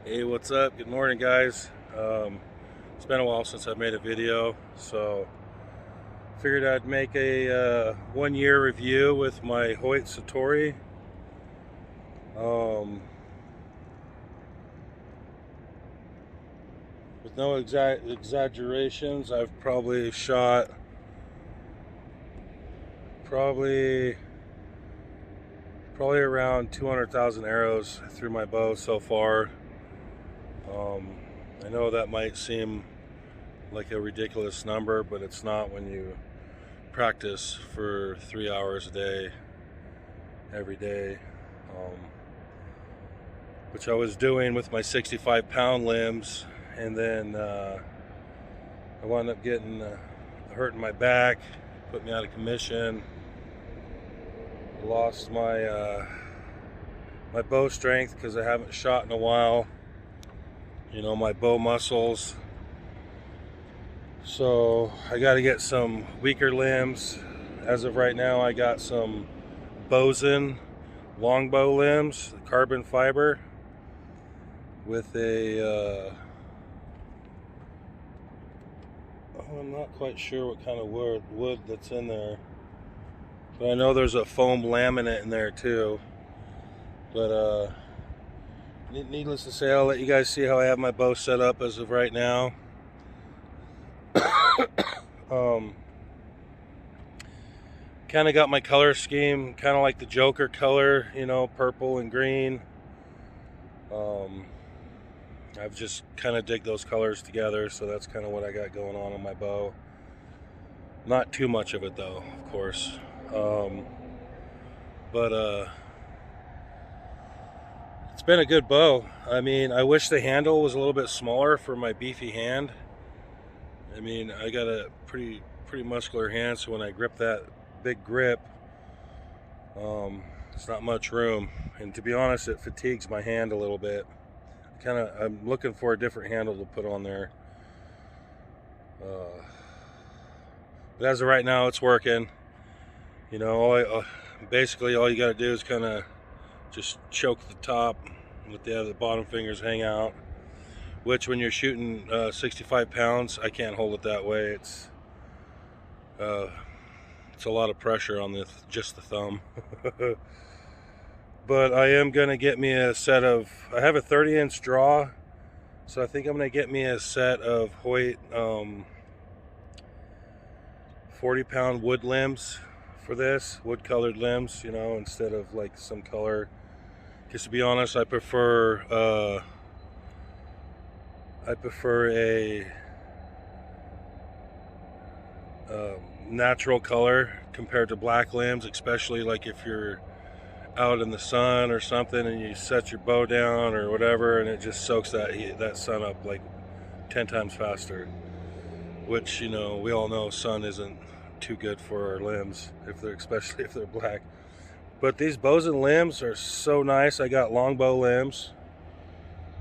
Hey, what's up? Good morning, guys. It's been a while since I made a video, so figured I'd make a 1 year review with my Hoyt Satori. Um, with no exaggerations, I've probably shot probably around 200,000 arrows through my bow so far. Um, I know that might seem like a ridiculous number, but it's not when you practice for 3 hours a day, every day, um, which I was doing with my 65-pound limbs, and then I wound up getting hurting my back, put me out of commission, lost my bow strength because I haven't shot in a while. You know, my bow muscles. So I got to get some weaker limbs. As of right now, I got some Bosun longbow limbs, carbon fiber, with a I'm not quite sure what kind of wood that's in there, but I know there's a foam laminate in there too. But needless to say, I'll let you guys see how I have my bow set up as of right now. um, kind of got my color scheme kind of like the Joker color, you know, purple and green. I've just kind of dig those colors together, so that's kind of what I got going on my bow. Not too much of it though, of course. But it's been a good bow. I mean, I wish the handle was a little bit smaller for my beefy hand. I mean, I got a pretty muscular hand, so when I grip that big grip, it's not much room. And to be honest, it fatigues my hand a little bit. I'm looking for a different handle to put on there. But as of right now, it's working. You know, basically all you got to do is kind of just choke the top, let the other bottom fingers hang out. Which, when you're shooting 65 pounds, I can't hold it that way. It's a lot of pressure on just the thumb. But I am gonna get me a set of. I have a 30-inch draw, so I think I'm gonna get me a set of Hoyt 40-pound wood limbs for this, wood-colored limbs. You know, instead of like some color. Because to be honest, I prefer a natural color compared to black limbs, especially like if you're out in the sun or something and you set your bow down or whatever, and it just soaks that sun up like 10 times faster. Which, you know, we all know sun isn't too good for our limbs, especially if they're black. But these Bosun limbs are so nice. I got longbow limbs,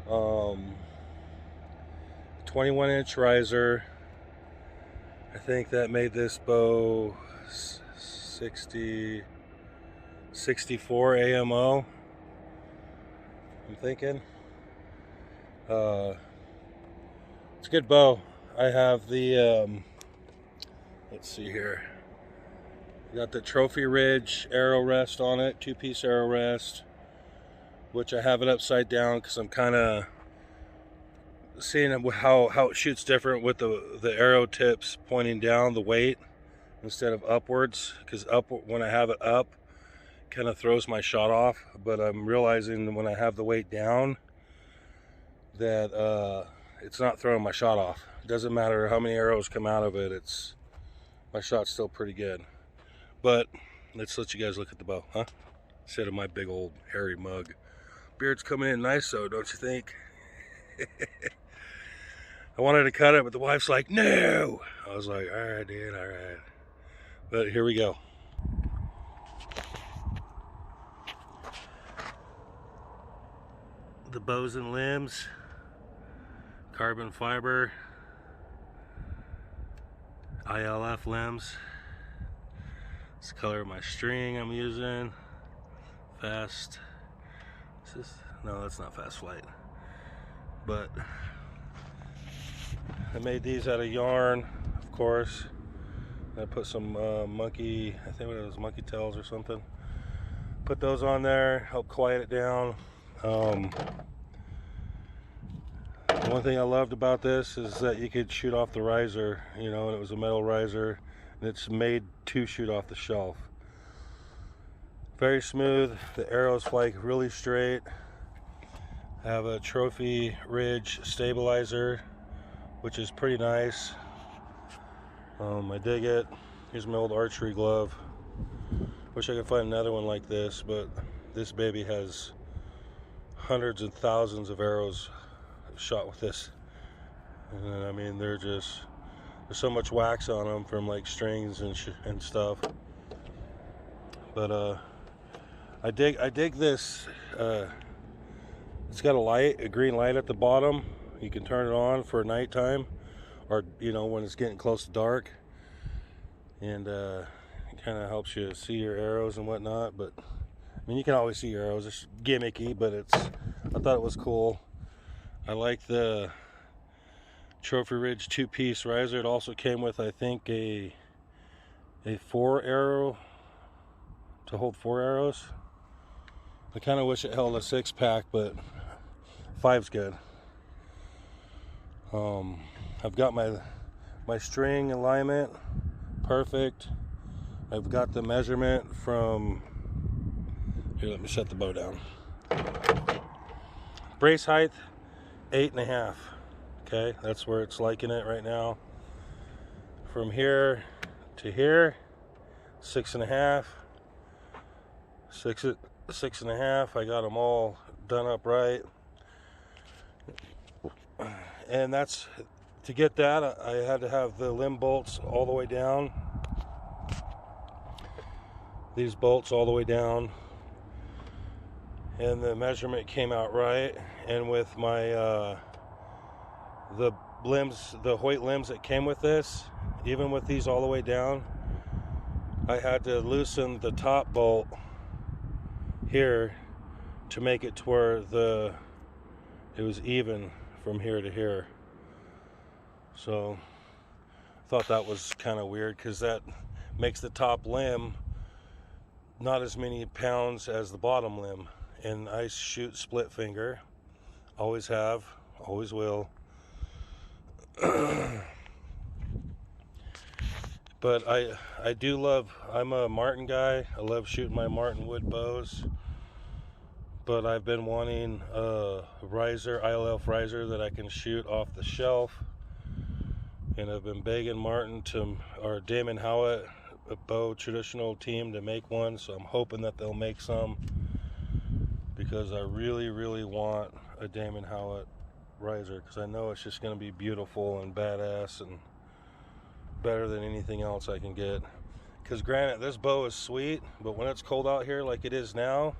21-inch riser. I think that made this bow 64 AMO. I'm thinking. It's a good bow. I have the let's see here. Got the Trophy Ridge arrow rest on it, 2-piece arrow rest, which I have it upside down because I'm kind of seeing how it shoots different with the arrow tips pointing down, the weight, instead of upwards, because when I have it up, kind of throws my shot off. But I'm realizing when I have the weight down that it's not throwing my shot off. It doesn't matter how many arrows come out of it, my shot's still pretty good. But let's let you guys look at the bow, huh? Instead of my big old hairy mug. Beard's coming in nice though, don't you think? I wanted to cut it, but the wife's like, no! I was like, alright, dude, alright. But here we go. The Bosun limbs, carbon fiber, ILF limbs. It's the color of my string I'm using. Fast. No, that's not Fast Flight. But I made these out of yarn, of course. I put some monkey, I think it was monkey tails or something. Put those on there, help quiet it down. One thing I loved about this is that you could shoot off the riser, you know, and it was a metal riser, and it's made to shoot off the shelf. Very smooth. The arrows fly really straight. I have a Trophy Ridge stabilizer, which is pretty nice. I dig it. Here's my old archery glove. Wish I could find another one like this, but this baby has hundreds and thousands of arrows shot with this. And I mean, there's so much wax on them from like strings and stuff. But I dig this. It's got a green light at the bottom. You can turn it on for nighttime, or you know, when it's getting close to dark, and it kind of helps you see your arrows and whatnot. But I mean, you can always see your arrows. It's gimmicky, but I thought it was cool. I like the Trophy Ridge 2-piece riser. It also came with, I think, a 4 arrow to hold 4 arrows. I kind of wish it held a 6-pack, but 5's good. I've got my string alignment perfect. I've got the measurement from here. Let me set the bow down. Brace height 8.5. Okay, that's where it's liking it right now. From here to here, 6.5. 6.5. I got them all done up right. And that's, to get that, I had to have the limb bolts all the way down. These bolts all the way down. And the measurement came out right. And with my the limbs, the Hoyt limbs that came with this, even with these all the way down, I had to loosen the top bolt here to make it to where it was even from here to here. So I thought that was kind of weird, because that makes the top limb not as many pounds as the bottom limb. And I shoot split finger, always have, always will. But I do love, I'm a Martin guy. I love shooting my Martin wood bows. But I've been wanting a riser, ILF riser, that I can shoot off the shelf. And I've been begging Martin or Damon Howitt, a bow traditional team, to make one. So I'm hoping that they'll make some, because I really, really want a Damon Howitt riser, because I know it's just going to be beautiful and badass and better than anything else I can get. Because granted, this bow is sweet, but when it's cold out here like it is now,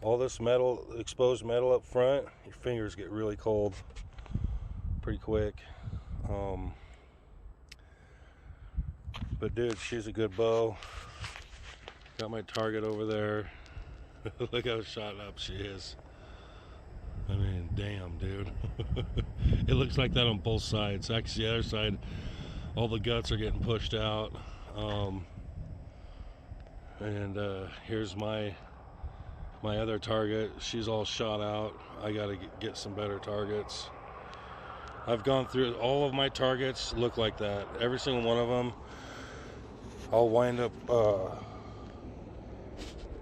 all this metal, exposed metal up front, your fingers get really cold pretty quick. But dude, she's a good bow. Got my target over there. Look how shot up she is. I mean, damn, dude. It looks like that on both sides. Actually, the other side, all the guts are getting pushed out. Here's my other target. She's all shot out. I gotta get some better targets. I've gone through all of my targets, look like that. Every single one of them. I'll wind up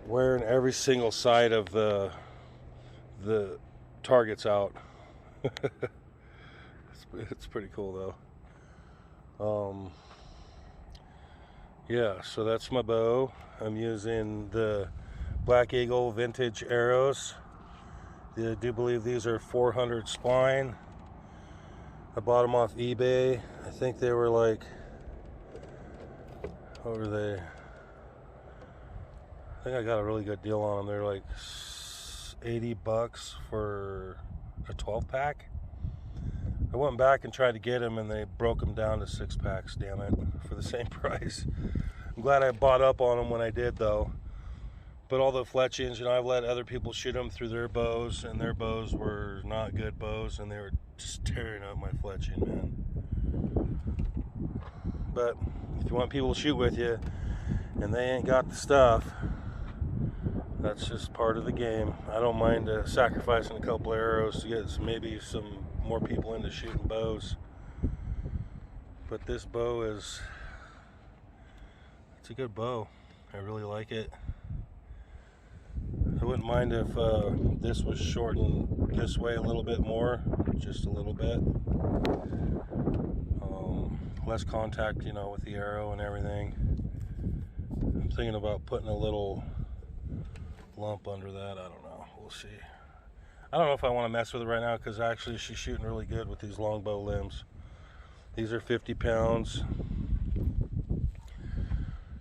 wearing every single side of the targets out. It's pretty cool though. Yeah, so that's my bow. I'm using the Black Eagle vintage arrows. I do believe these are 400 spline. I bought them off eBay. I think they were like, what were they? I think I got a really good deal on them. They're like $80 for a 12-pack. I went back and tried to get them, and they broke them down to 6-packs, damn it, for the same price. I'm glad I bought up on them when I did, though. But all the fletchings, you know, I've let other people shoot them through their bows, and their bows were not good bows, and they were just tearing up my fletching, man. But if you want people to shoot with you, and they ain't got the stuff, that's just part of the game. I don't mind sacrificing a couple of arrows to get maybe some more people into shooting bows. But this bow it's a good bow. I really like it. I wouldn't mind if this was shortened this way a little bit more, just a little bit. Less contact, you know, with the arrow and everything. I'm thinking about putting a little lump under that. I don't know. We'll see. I don't know if I want to mess with it right now because actually she's shooting really good with these longbow limbs. These are 50 pounds.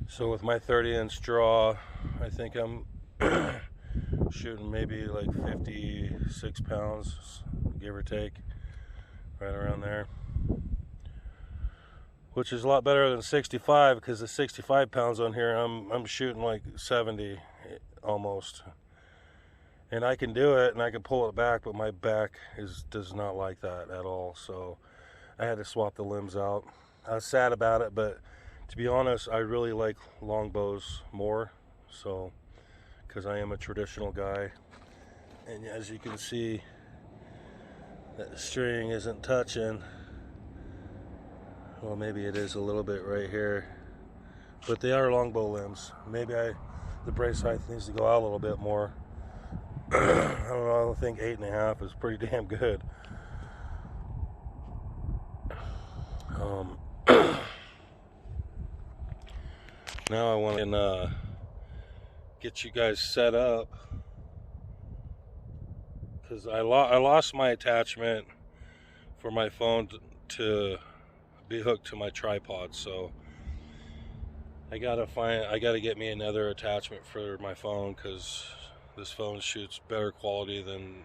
So with my 30-inch draw, I think I'm shooting maybe like 56 pounds, give or take, right around there. Which is a lot better than 65, because the 65 pounds on here, I'm shooting like 70 almost. And I can do it and I can pull it back, but my back does not like that at all. So I had to swap the limbs out. I was sad about it, but to be honest, I really like longbows more. So, because I am a traditional guy. And as you can see, that string isn't touching. Well, maybe it is a little bit right here, but they are longbow limbs. Maybe the brace height needs to go out a little bit more. I don't know, I think 8.5 is pretty damn good. Now I want to get you guys set up, because I lost my attachment for my phone to be hooked to my tripod, so I gotta get me another attachment for my phone, because this phone shoots better quality than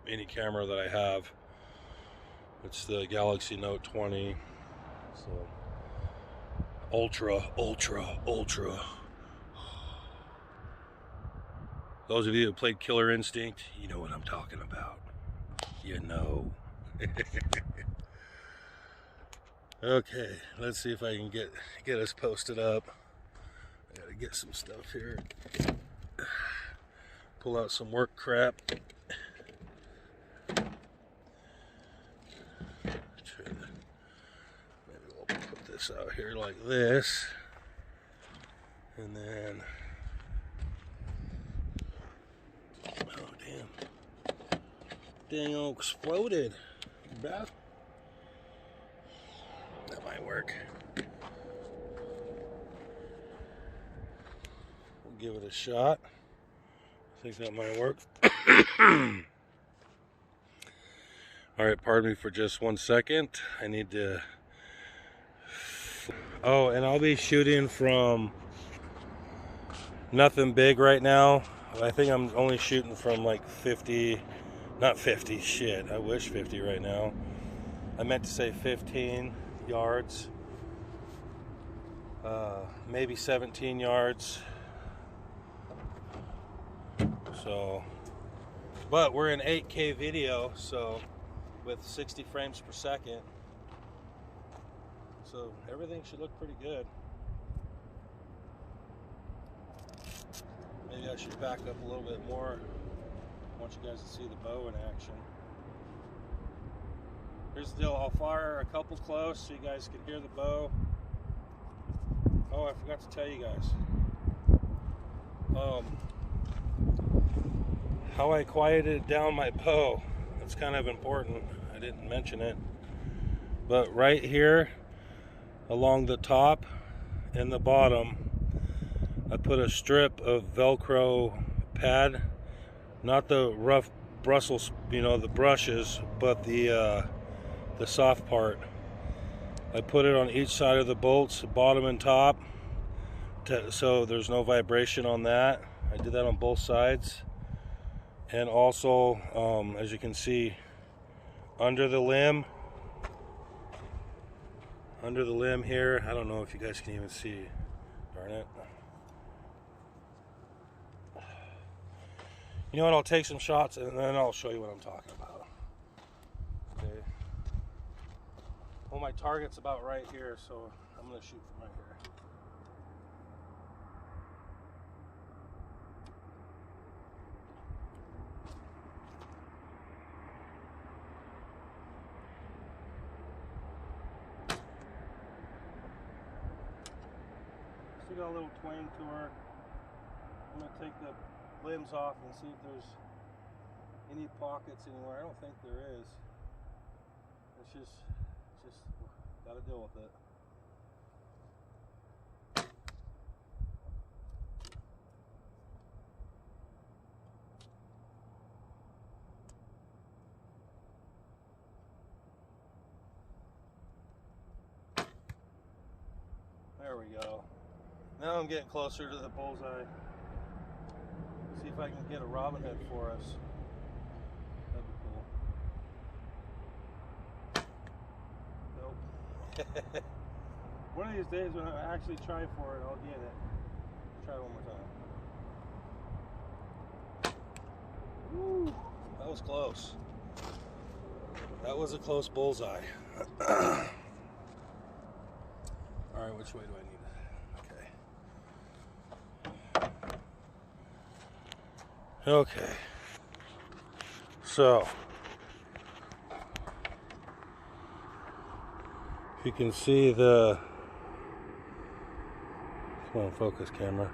any camera that I have. It's the Galaxy Note 20, so ultra. Those of you who played Killer Instinct, you know what I'm talking about. You know. Okay, let's see if I can get us posted up. I gotta get some stuff here. Pull out some work crap. Maybe we'll put this out here like this. And then, oh damn. Dang, all exploded. Beth. That might work. We'll give it a shot. I think that might work. Alright, pardon me for just 1 second. I need to... Oh, and I'll be shooting from nothing big right now. I think I'm only shooting from like 50... Not 50, shit. I wish 50 right now. I meant to say 15 yards, maybe 17 yards. So, but we're in 8K video, so with 60 frames per second, so everything should look pretty good. Maybe I should back up a little bit more. I want you guys to see the bow in action. Here's the deal, I'll fire a couple close so you guys can hear the bow. Oh, I forgot to tell you guys. How I quieted down my bow. That's kind of important. I didn't mention it. But right here, along the top and the bottom, I put a strip of Velcro pad. Not the rough Brussels, you know, the brushes, but the soft part. I put it on each side of the bolts, bottom and top, so there's no vibration on that. I did that on both sides. And also, as you can see, under the limb here, I don't know if you guys can even see, darn it. You know what? I'll take some shots and then I'll show you what I'm talking about. Okay. Well, my target's about right here, so I'm gonna shoot from right here. Still got a little twang to her. I'm gonna take the limbs off and see if there's any pockets anywhere. I don't think there is. It's just gotta deal with it. There we go. Now I'm getting closer to the bullseye. See if I can get a robin head for us. That'd be cool. Nope. One of these days when I actually try for it, I'll get it. Try it one more time. Woo, that was close. That was a close bullseye. Alright, which way do I need it? Okay. Okay. So, if you can see the... Come on, focus camera.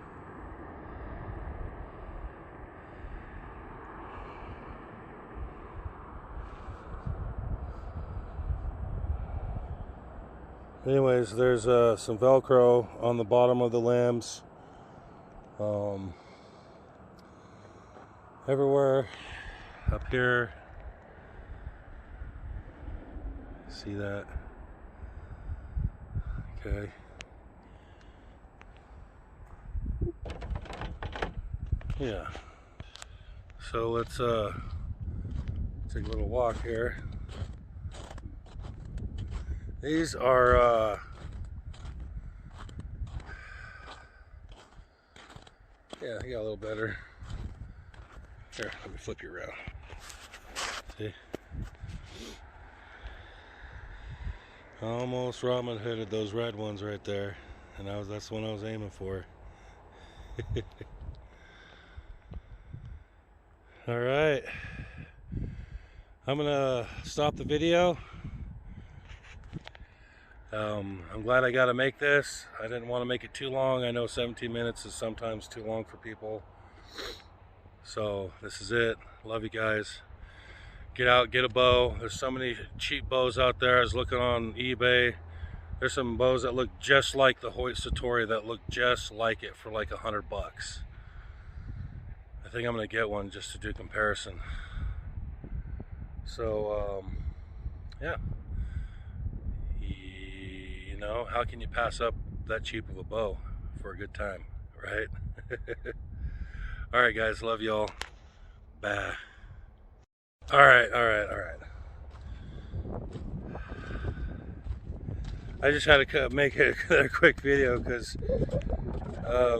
Anyways, there's some Velcro on the bottom of the limbs. Everywhere. Up here. See that? Okay. Yeah. So let's take a little walk here. These are yeah, he got a little better. Here, let me flip you around. See? Almost Robin Hooded those red ones right there. And that's the one I was aiming for. Alright. I'm gonna stop the video. I'm glad I got to make this. I didn't want to make it too long. I know 17 minutes is sometimes too long for people. So this is it. Love you guys. Get out, get a bow. There's so many cheap bows out there. I was looking on eBay. There's some bows that look just like the Hoyt Satori, that look just like it for like $100. I think I'm gonna get one just to do comparison. So yeah. You know, how can you pass up that cheap of a bow for a good time, right? All right, guys, love y'all. Bye. All right. I just had to make a quick video because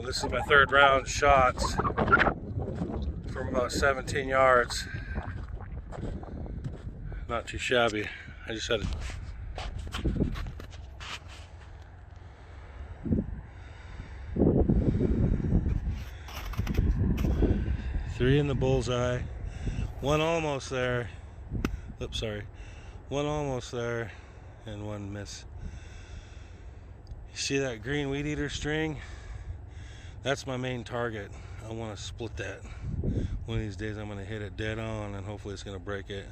this is my third round shots from about 17 yards. Not too shabby. I just had to... Three in the bullseye, one almost there. Oops, sorry. One almost there, and one miss. You see that green weed eater string? That's my main target. I want to split that. One of these days I'm going to hit it dead on, and hopefully it's going to break it.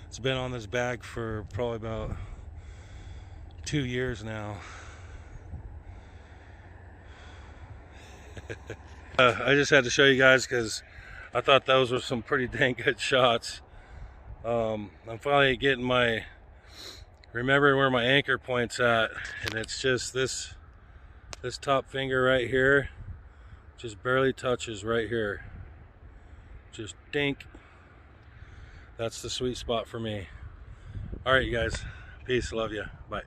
It's been on this bag for probably about 2 years now. I just had to show you guys because I thought those were some pretty dang good shots. I'm finally getting remembering where my anchor point's at, and it's just this top finger right here just barely touches right here. Just dink. That's the sweet spot for me. All right, you guys. Peace. Love you. Bye.